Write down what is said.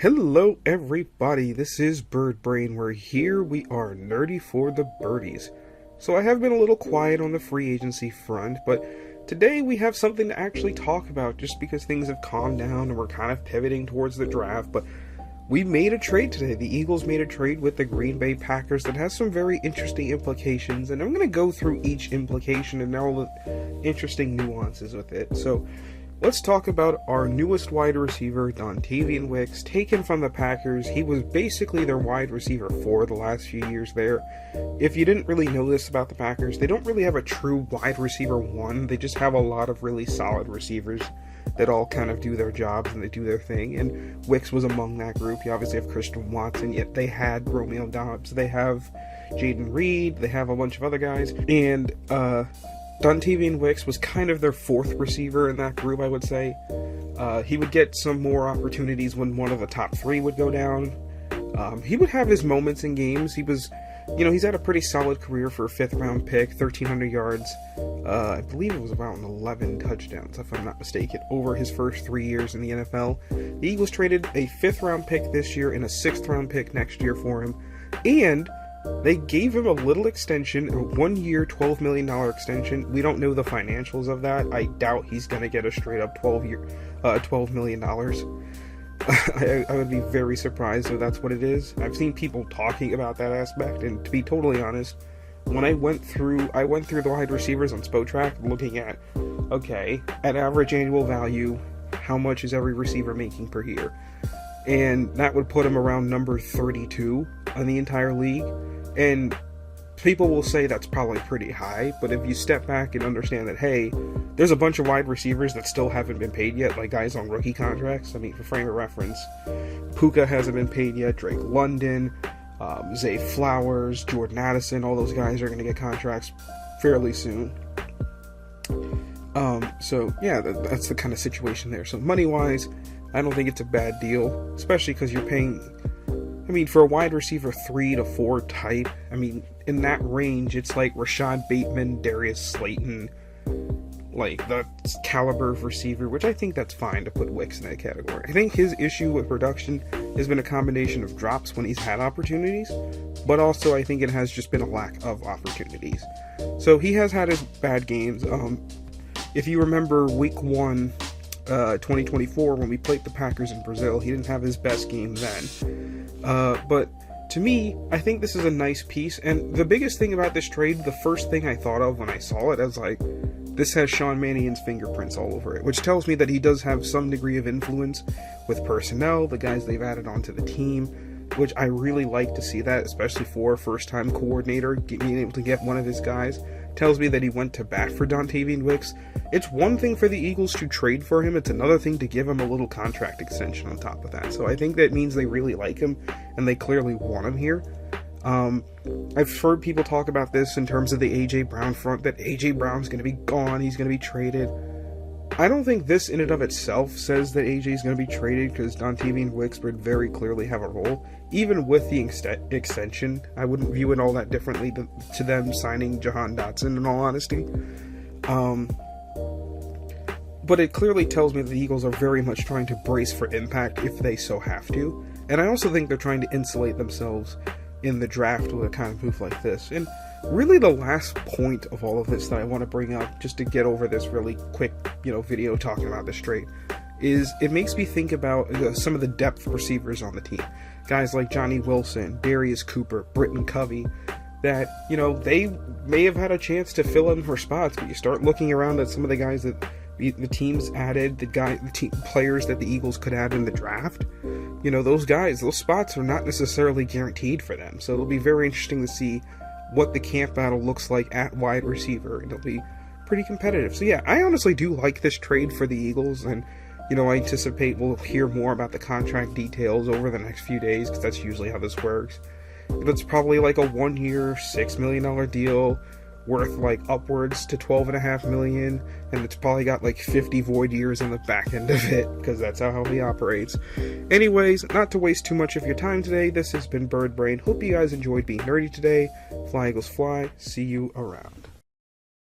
Hello everybody, this is Bird Brain, where here we are nerdy for the birdies. So I have been a little quiet on the free agency front, but today we have something to actually talk about just because things have calmed down and we're kind of pivoting towards the draft. But we made a trade today. The Eagles made a trade with the Green Bay Packers that has some very interesting implications, and I'm going to go through each implication and all the interesting nuances with it. So let's talk about our newest wide receiver, Dontayvion Wicks, taken from the Packers. He was basically their wide receiver for the last few years there. If you didn't really know this about the Packers, they don't really have a true wide receiver one. They just have a lot of really solid receivers that all kind of do their jobs and they do their thing. And Wicks was among that group. You obviously have Christian Watson, yet they had Romeo Doubs. They have Jaden Reed. They have a bunch of other guys. And, Dontayvion Wicks was kind of their fourth receiver in that group, I would say. He would get some more opportunities when one of the top three would go down. He would have his moments in games. He's had a pretty solid career for a fifth-round pick, 1,300 yards. I believe it was about 11 touchdowns, if I'm not mistaken, over his first 3 years in the NFL. The Eagles traded a fifth-round pick this year and a sixth-round pick next year for him. And they gave him a little extension, a 1 year, $12 million extension. We don't know the financials of that. I doubt he's going to get a straight up $12 million. I would be very surprised if that's what it is. I've seen people talking about that aspect, and to be totally honest, when I went through the wide receivers on Spotrac, looking at, at average annual value, how much is every receiver making per year? And that would put him around number 32 in the entire league. And people will say that's probably pretty high, but if you step back and understand that, hey, there's a bunch of wide receivers that still haven't been paid yet, like guys on rookie contracts. I mean, for frame of reference, Puka hasn't been paid yet, Drake London, Zay Flowers, Jordan Addison, all those guys are going to get contracts fairly soon. That's the kind of situation there. So money-wise, I don't think it's a bad deal, especially because you're paying, for a wide receiver 3 to 4 type, in that range, it's like Rashad Bateman, Darius Slayton, like the caliber of receiver, which I think that's fine to put Wicks in that category. I think his issue with production has been a combination of drops when he's had opportunities, but also I think it has just been a lack of opportunities. So he has had his bad games. If you remember week 1, 2024, when we played the Packers in Brazil, he didn't have his best game then. But to me, I think this is a nice piece, and the biggest thing about this trade, the first thing I thought of when I saw it, I was like, this has Sean Mannion's fingerprints all over it, which tells me that he does have some degree of influence with personnel, the guys they've added onto the team, which I really like to see that, especially for a first-time coordinator, being able to get one of his guys. Tells me that he went to bat for Dontayvion Wicks. It's one thing for the Eagles to trade for him, it's another thing to give him a little contract extension on top of that. So I think that means they really like him, and they clearly want him here. I've heard people talk about this in terms of the A.J. Brown front, that A.J. Brown's going to be gone, he's going to be traded. I don't think this in and of itself says that A.J. is going to be traded, because Dontayvion Wicks would very clearly have a role. Even with the extension, I wouldn't view it all that differently to them signing Jahan Dotson, in all honesty. But it clearly tells me that the Eagles are very much trying to brace for impact if they so have to. And I also think they're trying to insulate themselves in the draft with a kind of move like this. And really the last point of all of this that I want to bring up, just to get over this really quick, video talking about this trade, is it makes me think about some of the depth receivers on the team. Guys like Johnny Wilson, Darius Cooper, Britton Covey, that, they may have had a chance to fill in for spots, but you start looking around at some of the guys that the teams added, players that the Eagles could add in the draft. Those spots are not necessarily guaranteed for them. So it'll be very interesting to see what the camp battle looks like at wide receiver, and it'll be pretty competitive. So yeah, I honestly do like this trade for the Eagles, and I anticipate we'll hear more about the contract details over the next few days, because that's usually how this works. It's probably like a 1 year, $6 million deal, worth like upwards to $12.5 million, and it's probably got like 50 void years on the back end of it, because that's how he operates. Anyways, not to waste too much of your time today, this has been Bird Brain. Hope you guys enjoyed being nerdy today. Fly Eagles fly. See you around.